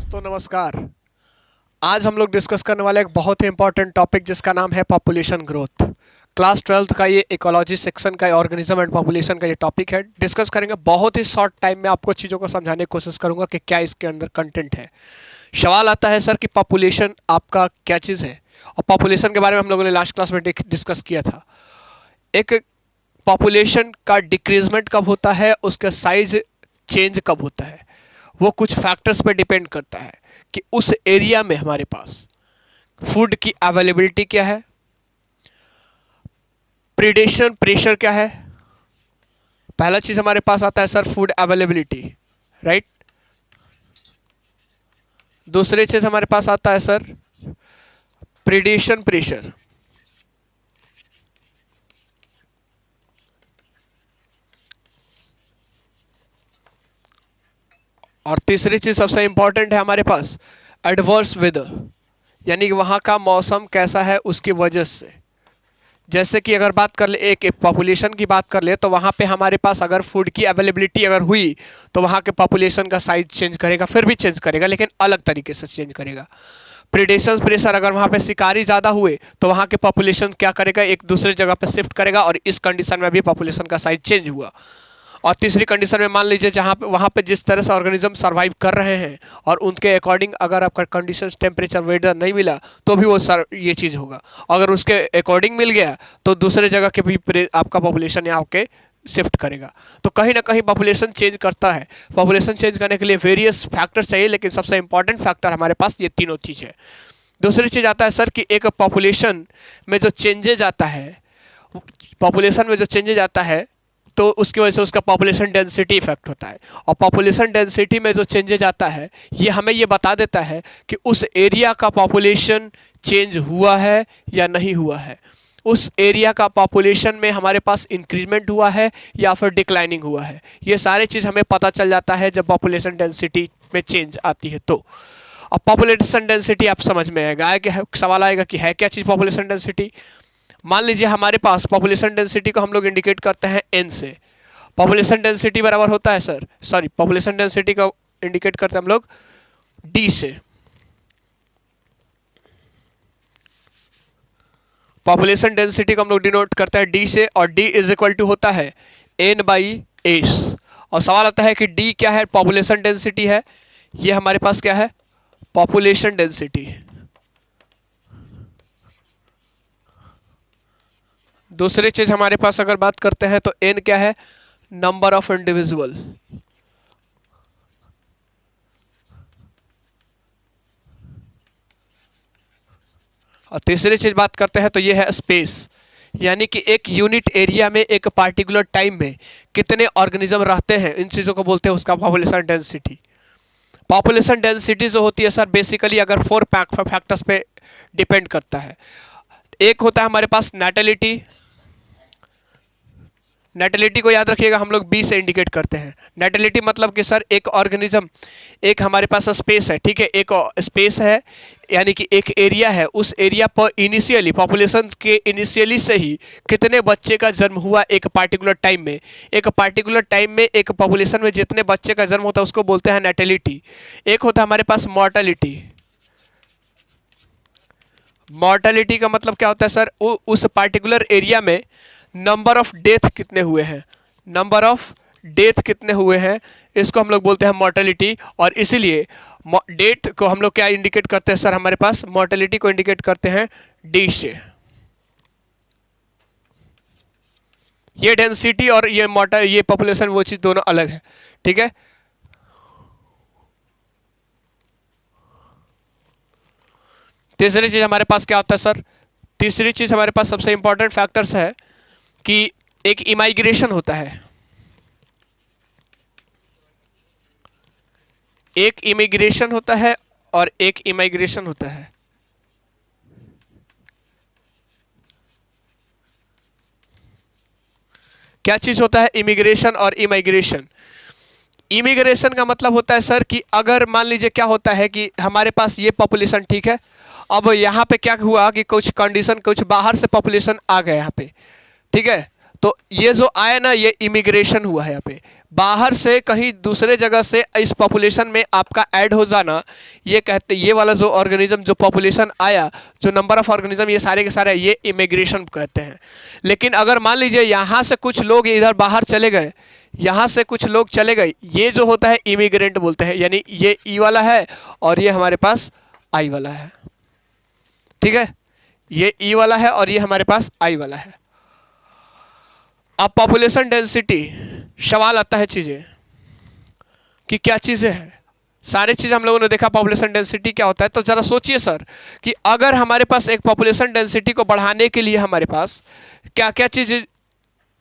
दोस्तों नमस्कार। आज हम लोग डिस्कस करने वाले एक बहुत ही इंपॉर्टेंट टॉपिक जिसका नाम है पॉपुलेशन ग्रोथ। क्लास 12th का ये इकोलॉजी सेक्शन का ऑर्गेनिज्म एंड पॉपुलेशन का ये टॉपिक है। डिस्कस करेंगे बहुत ही शॉर्ट टाइम में, आपको चीज़ों को समझाने की कोशिश करूंगा कि क्या इसके अंदर कंटेंट है। सवाल आता है सर कि पॉपुलेशन आपका क्या चीज़ है, और पॉपुलेशन के बारे में हम लोगों ने लास्ट क्लास में डिस्कस किया था। एक पॉपुलेशन का डिक्रीजमेंट कब होता है, उसका साइज चेंज कब होता है, वो कुछ फैक्टर्स पे डिपेंड करता है कि उस एरिया में हमारे पास फूड की अवेलेबिलिटी क्या है, प्रीडेशन प्रेशर क्या है। पहला चीज हमारे पास आता है सर फूड अवेलेबिलिटी, राइट। दूसरी चीज हमारे पास आता है सर प्रीडेशन प्रेशर। और तीसरी चीज सबसे इंपॉर्टेंट है हमारे पास एडवर्स वेदर, यानी कि वहाँ का मौसम कैसा है उसकी वजह से। जैसे कि अगर बात कर ले, एक पॉपुलेशन की बात कर ले, तो वहाँ पे हमारे पास अगर फूड की अवेलेबिलिटी अगर हुई तो वहाँ के पॉपुलेशन का साइज चेंज करेगा, फिर भी चेंज करेगा लेकिन अलग तरीके से चेंज करेगा। प्रीडेशन प्रेशर, अगर वहाँ पे शिकारी ज़्यादा हुए तो वहाँ के पॉपुलेशन क्या करेगा, एक दूसरे जगह पे शिफ्ट करेगा, और इस कंडीशन में भी पॉपुलेशन का साइज चेंज हुआ। और तीसरी कंडीशन में मान लीजिए जहाँ पे वहाँ पे जिस तरह से ऑर्गेनिज्म सर्वाइव कर रहे हैं और उनके अकॉर्डिंग अगर आपका कंडीशंस टेम्परेचर वेदर नहीं मिला तो भी वो ये चीज़ होगा। अगर उसके अकॉर्डिंग मिल गया तो दूसरे जगह के भी आपका पॉपुलेशन यहाँ के शिफ्ट करेगा। तो कहीं ना कहीं पॉपुलेशन चेंज करता है। पॉपुलेशन चेंज करने के लिए वेरियस फैक्टर्स चाहिए, लेकिन सबसे इंपॉर्टेंट फैक्टर हमारे पास ये तीनों चीज़ है। दूसरी चीज़ आता है सर कि एक पॉपुलेशन में जो चेंजेज आता है, पॉपुलेशन में जो चेंजेज आता है तो उसकी वजह से उसका पॉपुलेशन डेंसिटी इफेक्ट होता है। और पॉपुलेशन डेंसिटी में जो चेंजेज आता है ये हमें ये बता देता है कि उस एरिया का पॉपुलेशन चेंज हुआ है या नहीं हुआ है, उस एरिया का पॉपुलेशन में हमारे पास इंक्रीजमेंट हुआ है या फिर डिक्लाइनिंग हुआ है। ये सारी चीज़ हमें पता चल जाता है जब पॉपुलेशन डेंसिटी में चेंज आती है। तो अब पॉपुलेशन डेंसिटी आप समझ में आएगा कि सवाल आएगा कि है क्या चीज़ पॉपुलेशन डेंसिटी। मान लीजिए हमारे पास पॉपुलेशन डेंसिटी को हम लोग इंडिकेट करते हैं एन से। पॉपुलेशन डेंसिटी बराबर होता है पॉपुलेशन डेंसिटी को इंडिकेट करते हैं हम लोग डी से। पॉपुलेशन डेंसिटी को हम लोग डिनोट करते हैं डी से, और डी इज इक्वल टू होता है एन बाई एस। और सवाल आता है कि डी क्या है, पॉपुलेशन डेंसिटी है। ये हमारे पास क्या है, पॉपुलेशन डेंसिटी। दूसरी चीज हमारे पास अगर बात करते हैं तो एन क्या है, नंबर ऑफ इंडिविजुअल। और तीसरी चीज बात करते हैं तो ये है स्पेस, यानी कि एक यूनिट एरिया में एक पार्टिकुलर टाइम में कितने ऑर्गेनिज्म रहते हैं, इन चीजों को बोलते हैं उसका पॉपुलेशन डेंसिटी। पॉपुलेशन डेंसिटी जो होती है सर बेसिकली अगर 4 फैक्टर्स पे डिपेंड करता है। एक होता है हमारे पास नेटेलिटी। नेटेलिटी को याद रखिएगा, हम लोग बी से इंडिकेट करते हैं। नेटेलिटी मतलब कि सर एक ऑर्गेनिज्म, एक हमारे पास स्पेस है, ठीक है, एक स्पेस है यानी कि एक एरिया है, उस एरिया पर इनिशियली पॉपुलेशन के इनिशियली से ही कितने बच्चे का जन्म हुआ एक पार्टिकुलर टाइम में। एक पार्टिकुलर टाइम में एक पॉपुलेशन में जितने बच्चे का जन्म होता है उसको बोलते हैं नेटेलिटी। एक होता है हमारे पास मॉर्टेलिटी। मॉर्टेलिटी का मतलब क्या होता है सर, उस पार्टिकुलर एरिया में नंबर ऑफ डेथ कितने हुए हैं, नंबर ऑफ डेथ कितने हुए हैं, इसको हम लोग बोलते हैं मॉर्टेलिटी। और इसीलिए डेथ को हम लोग क्या इंडिकेट करते हैं सर, हमारे पास मॉर्टेलिटी को इंडिकेट करते हैं डी से। ये डेंसिटी और ये पॉपुलेशन वो चीज दोनों अलग है, ठीक है। तीसरी चीज हमारे पास क्या होता है सर, तीसरी चीज हमारे पास सबसे इंपॉर्टेंट फैक्टर्स है कि एक इमाइग्रेशन होता है। एक इमिग्रेशन होता है और एक इमाइग्रेशन होता है। क्या चीज होता है, इमिग्रेशन और इमाइग्रेशन। इमिग्रेशन का मतलब होता है सर कि अगर मान लीजिए क्या होता है कि हमारे पास ये पॉपुलेशन, ठीक है, अब यहाँ पे क्या हुआ कि कुछ कंडीशन, कुछ बाहर से पॉपुलेशन आ गए यहाँ पे, ठीक है, तो ये जो आया ना ये इमिग्रेशन हुआ है यहाँ पे। बाहर से कहीं दूसरे जगह से इस पॉपुलेशन में आपका ऐड हो जाना, ये कहते, ये वाला जो ऑर्गेनिज्म, जो पॉपुलेशन आया, जो नंबर ऑफ ऑर्गेनिज्म, ये सारे के सारे ये इमिग्रेशन कहते हैं। लेकिन अगर मान लीजिए यहाँ से कुछ लोग इधर बाहर चले गए, यहाँ से कुछ लोग चले गए, ये जो होता है इमिग्रेंट बोलते हैं। यानी ये ई वाला है और ये हमारे पास आई वाला है, ठीक है, ये ई वाला है और ये हमारे पास आई वाला है। अब पॉपुलेशन डेंसिटी, सवाल आता है चीजें कि क्या चीजें हैं। सारी चीज़ हम लोगों ने देखा पॉपुलेशन डेंसिटी क्या होता है। तो जरा सोचिए सर कि अगर हमारे पास एक पॉपुलेशन डेंसिटी को बढ़ाने के लिए हमारे पास क्या क्या चीज़ें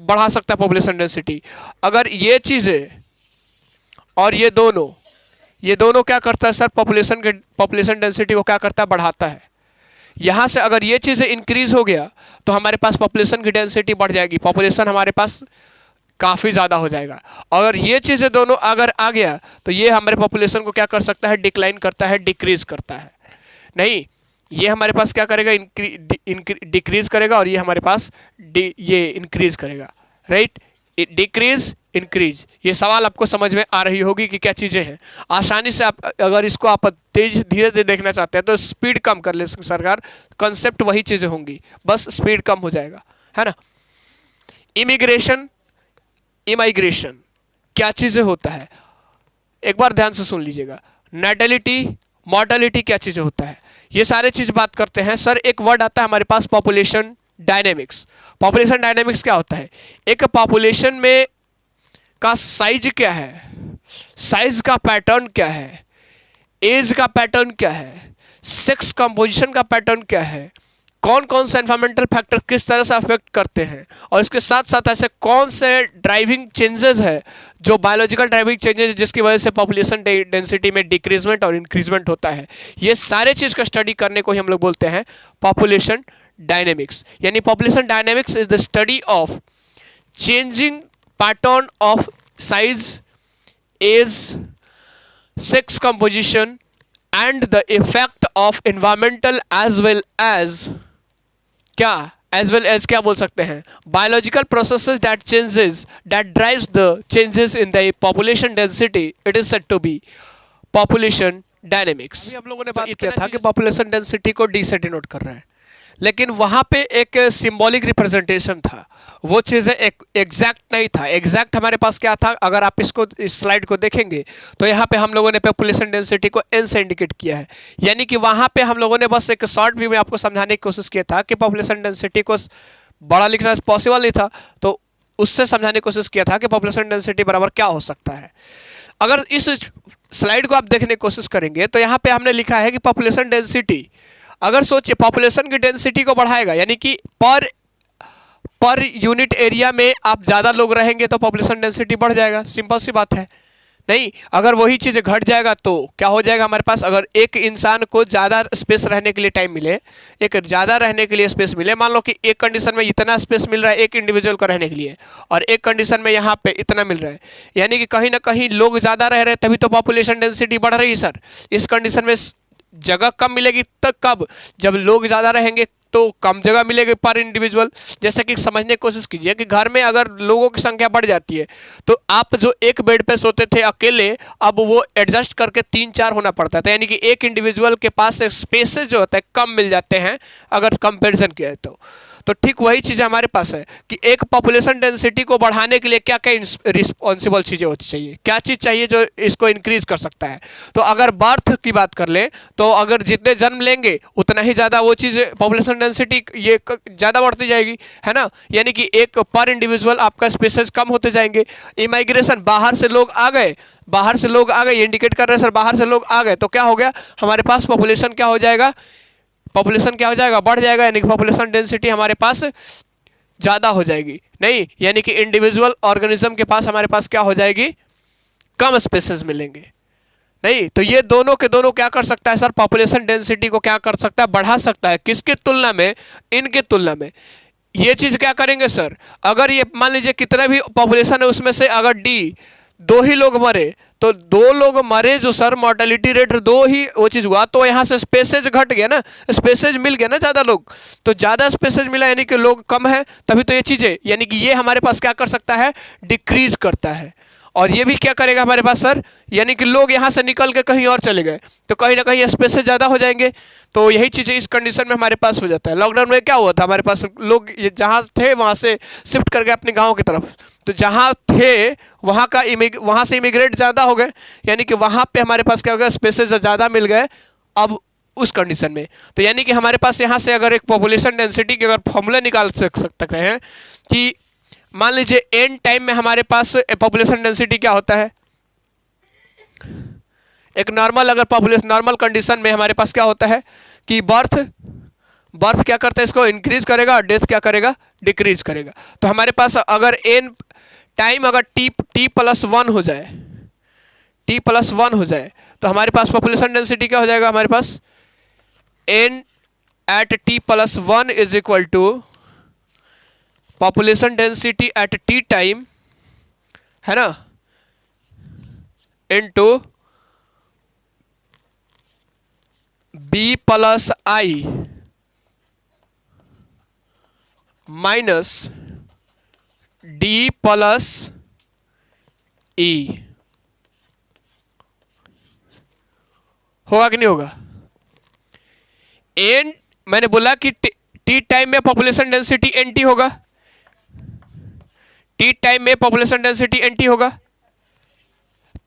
बढ़ा सकता है पॉपुलेशन डेंसिटी। अगर ये चीज़ें और ये दोनों क्या करता है सर, पॉपुलेशन डेंसिटी को क्या करता है, बढ़ाता है। यहाँ से अगर ये चीज़ें इंक्रीज हो गया तो हमारे पास पॉपुलेशन की डेंसिटी बढ़ जाएगी, पॉपुलेशन हमारे पास काफ़ी ज़्यादा हो जाएगा। अगर ये चीज़ें दोनों अगर आ गया तो ये हमारे पॉपुलेशन को क्या कर सकता है, डिक्लाइन करता है, डिक्रीज करता है। नहीं, ये हमारे पास क्या करेगा, डिक्रीज करेगा, और ये हमारे पास ये इंक्रीज करेगा, राइट। डिक्रीज इंक्रीज, ये सवाल आपको समझ में आ रही होगी कि क्या चीज़ें हैं। आसानी से आप अगर इसको आप तेज धीरे धीरे देखना चाहते हैं तो स्पीड कम कर ले सरकार, कंसेप्ट वही चीज़ें होंगी, बस स्पीड कम हो जाएगा, है ना। इमिग्रेशन, इमाइग्रेशन क्या चीज़ें होता है, एक बार ध्यान से सुन लीजिएगा। नेटलिटी, मॉर्टलिटी क्या चीज़ें होता है, ये सारे चीज़ बात करते हैं। सर एक वर्ड आता है हमारे पास, पॉपुलेशन डायनेमिक्स। पॉपुलेशन डायनेमिक्स क्या होता है, एक पॉपुलेशन में का साइज क्या है, साइज का पैटर्न क्या है, एज का पैटर्न क्या है, सेक्स कंपोजिशन का पैटर्न क्या है, कौन कौन से एनवायरमेंटल फैक्टर किस तरह से अफेक्ट करते हैं, और इसके साथ साथ ऐसे कौन से ड्राइविंग चेंजेस है जो बायोलॉजिकल ड्राइविंग चेंजेस जिसकी वजह से पॉपुलेशन डेंसिटी में डिक्रीजमेंट और इंक्रीजमेंट होता है। ये सारे चीज़ का स्टडी करने को ही हम लोग बोलते हैं पॉपुलेशन डायनेमिक्स। यानी population dynamics is the study of changing pattern of size, age, sex composition and the effect of environmental as well as क्या बोल सकते हैं, biological processes that drives the changes in the population density, it is said to be population dynamics। अभी हम लोगों ने बात किया था कि population density को D से डिनोट कर रहे हैं, लेकिन वहाँ पे एक सिंबॉलिक रिप्रेजेंटेशन था, वो चीज़ें एग्जैक्ट नहीं था। एग्जैक्ट हमारे पास क्या था, अगर आप इसको इस स्लाइड को देखेंगे तो यहाँ पे हम लोगों ने पॉपुलेशन डेंसिटी को n से इंडिकेट किया है। यानी कि वहाँ पे हम लोगों ने बस एक शॉर्ट व्यू में आपको समझाने की कोशिश किया था कि पॉपुलेशन डेंसिटी को बड़ा लिखना पॉसिबल नहीं था, तो उससे समझाने की कोशिश किया था कि पॉपुलेशन डेंसिटी बराबर क्या हो सकता है। अगर इस स्लाइड को आप देखने की कोशिश करेंगे तो यहाँ पे हमने लिखा है कि पॉपुलेशन डेंसिटी, अगर सोचिए पॉपुलेशन की डेंसिटी को बढ़ाएगा, यानी कि पर यूनिट एरिया में आप ज़्यादा लोग रहेंगे तो पॉपुलेशन डेंसिटी बढ़ जाएगा, सिंपल सी बात है। नहीं, अगर वही चीज़ घट जाएगा तो क्या हो जाएगा, हमारे पास अगर एक इंसान को ज़्यादा स्पेस रहने के लिए टाइम मिले, एक ज़्यादा रहने के लिए स्पेस मिले, मान लो कि एक कंडीशन में इतना स्पेस मिल रहा है एक इंडिविजुअल को रहने के लिए और एक कंडीशन में यहाँ पे इतना मिल रहा है, यानी कि कहीं ना कहीं लोग ज़्यादा रह रहे हैं तभी तो पॉपुलेशन डेंसिटी बढ़ रही है सर। इस कंडीशन में जगह कम मिलेगी तब कब, जब लोग ज़्यादा रहेंगे तो कम जगह मिलेगी पर इंडिविजुअल। जैसे कि समझने की कोशिश कीजिए कि घर में अगर लोगों की संख्या बढ़ जाती है तो आप जो एक बेड पे सोते थे अकेले, अब वो एडजस्ट करके 3-4 होना पड़ता था, यानी कि एक इंडिविजुअल के पास स्पेसेस जो होता है कम मिल जाते हैं अगर कंपैरिजन किया है तो ठीक वही चीज़ हमारे पास है कि एक पॉपुलेशन डेंसिटी को बढ़ाने के लिए क्या क्या रिस्पॉन्सिबल चीज़ें होती चाहिए, क्या चीज़ चाहिए जो इसको इंक्रीज कर सकता है। तो अगर बर्थ की बात कर लें तो अगर जितने जन्म लेंगे उतना ही ज़्यादा वो चीज़ पॉपुलेशन डेंसिटी ये ज़्यादा बढ़ती जाएगी, है ना। यानी कि एक पर इंडिविजुअल आपका स्पेसेस कम होते जाएंगे। इमाइग्रेशन, बाहर से लोग आ गए, ये इंडिकेट कर रहे हैं सर बाहर से लोग आ गए तो क्या हो गया, हमारे पास पॉपुलेशन क्या हो जाएगा, बढ़ जाएगा, यानी कि पॉपुलेशन डेंसिटी हमारे पास ज़्यादा हो जाएगी। नहीं, यानी कि इंडिविजुअल ऑर्गेनिज्म के पास हमारे पास क्या हो जाएगी, कम स्पेसेस मिलेंगे। नहीं, तो ये दोनों के दोनों क्या कर सकता है सर, पॉपुलेशन डेंसिटी को क्या कर सकता है, बढ़ा सकता है। किसके तुलना में, इनके तुलना में। ये चीज़ क्या करेंगे सर, अगर ये मान लीजिए कितना भी पॉपुलेशन है उसमें से अगर दो ही लोग मरे तो 2 लोग मरे जो सर, मॉर्टेलिटी रेट 2 ही वो चीज़ हुआ, तो यहाँ से स्पेसेज घट गया ना, स्पेसेज मिल गया ना, ज़्यादा लोग, तो ज़्यादा स्पेसेज मिला यानी कि लोग कम है, तभी तो ये चीज़ें, यानी कि ये हमारे पास क्या कर सकता है, डिक्रीज करता है। और ये भी क्या करेगा हमारे पास सर, यानी कि लोग यहाँ से निकल के कहीं और चले गए तो कहीं ना कहीं स्पेसेस ज़्यादा हो जाएंगे। तो यही चीज़ें इस कंडीशन में हमारे पास हो जाता है। लॉकडाउन में क्या हुआ था, हमारे पास लोग जहाँ थे वहाँ से शिफ्ट कर गए अपने गाँव की तरफ, तो जहाँ थे वहाँ से इमिग्रेट ज़्यादा हो गए, यानी कि वहाँ पे हमारे पास क्या हो गया, स्पेसेस ज़्यादा मिल गए अब उस कंडीशन में। तो यानी कि हमारे पास यहाँ से अगर एक पॉपुलेशन डेंसिटी की अगर फॉर्मूला निकाल सकते हैं कि मान लीजिए एन टाइम में हमारे पास पॉपुलेशन डेंसिटी क्या होता है, एक नॉर्मल अगर पॉपुलेशन नॉर्मल कंडीशन में हमारे पास क्या होता है कि बर्थ क्या करता है, इसको इंक्रीज करेगा और डेथ क्या करेगा, डिक्रीज करेगा। तो हमारे पास अगर एन टाइम अगर टी प्लस वन हो जाए, तो हमारे पास पॉपुलेशन डेंसिटी क्या हो जाएगा, हमारे पास N at T plus one is equal to population density at T time, है ना, into B plus I minus D plus E. होगा कि नहीं होगा? एन मैंने बोला कि टी टाइम में पॉपुलेशन डेंसिटी एन टी होगा, टी टाइम में पॉपुलेशन डेंसिटी एन टी होगा,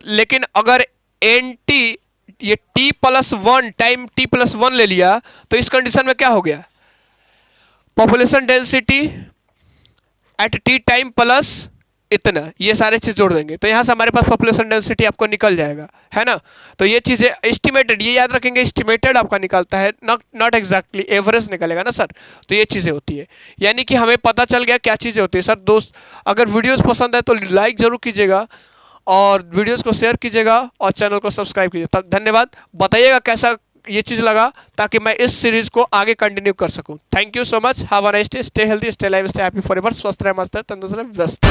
लेकिन अगर एन टी ये T plus one time T plus one ले लिया तो इस कंडीशन में क्या हो गया, population density at T time plus इतना, ये सारे चीज जोड़ देंगे तो यहां से हमारे पास पॉपुलेशन डेंसिटी आपको निकल जाएगा, है ना। तो ये चीजें एस्टिमेटेड, ये याद रखेंगे, एस्टिमेटेड आपका निकलता है, नॉट एग्जैक्टली, एवरेज निकलेगा ना सर। तो ये चीजें होती है, यानी कि हमें पता चल गया क्या चीजें होती है सर। दोस्त अगर वीडियोस पसंद है तो लाइक जरूर कीजिएगा और वीडियोस को शेयर कीजिएगा और चैनल को सब्सक्राइब कीजिएगा। धन्यवाद, बताइएगा कैसा ये चीज़ लगा ताकि मैं इस सीरीज को आगे कंटिन्यू कर सकूं। Thank you so much, have a nice day, stay healthy, stay live, stay happy forever. स्वस्थ रहे, मस्त रहे, तंदुरुस्त रहे, व्यस्त।